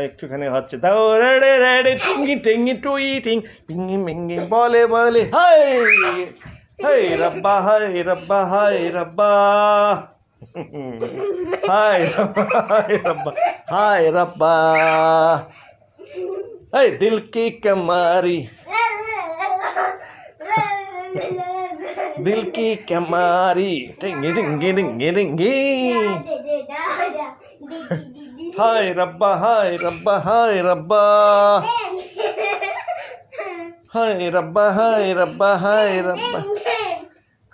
একটুখানি হচ্ছে তাও রেডে রেডে টিঙ্গি টিঙ্গি টুই টিং পিঙ্গি মিঙ্গি বলে বলে হাই হাই রব্বা হাই রব্বা হাই রব্বা হাই রব্বা হাই রব্বা হাই রব্বা হাই দিল কি কমারি दिल की कमारी टिंगी टिंगी टिंगी टिंगी हाय रब्बा हाय रब्बा हाय रब्बा हाय रब्बा हाय रब्बा हाय रब्बा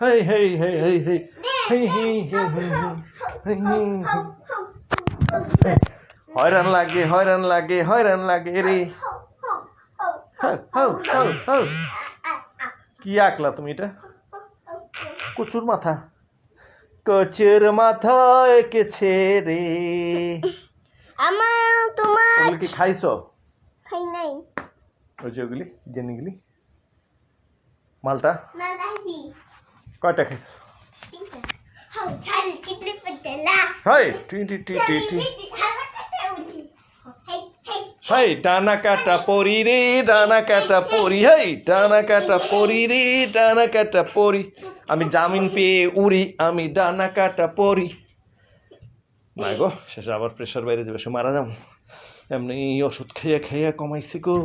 हाय हाय हाय हाय हाय हाय हाय হয়রান লাগে রে কি আঁকলা তুমি এটা কচুর মাথা এঁকেছে রে আমার তোমার ওগুলি কি খাইছো? খাই নাই ওই যে ওগুলি জেনিগুলি মালটা খাইছি কয়টা খাইছো? হাউ ছাল কিপলি পটেলা হাই টি টি টি টি টি হাই ডানা কাটা পরি রে ডানা কাটা পরি হাই ডানা কাটা পরি রে ডানা কাটা পরি আমি জামিন পেয়ে উড়ি আমি ডানা কাটা পরি না গো শেষে আবার প্রেশার বাইরে যাবে সে মারা যাম এমনি ওষুধ খেয়ে খেয়ে কমাইছি গো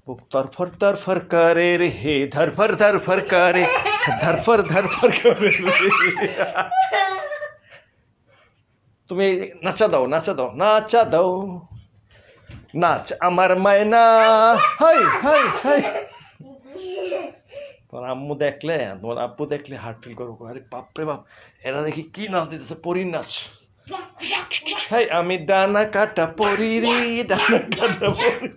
বুক তরফর করে রে হে ধরফর করে ধরফর করে তুমি নাচা দাও নাচ আমার মায়না হাই হাই হাই তোমার আম্মু দেখলে তোমার আব্বু দেখলে হার্ট ফিল করবো আরে বাপরে বাপ এরা দেখি কি নাচ দিতেছে পরীর নাচ হাই আমি ডানা কাটা পরি রে ডানা কাটা পরি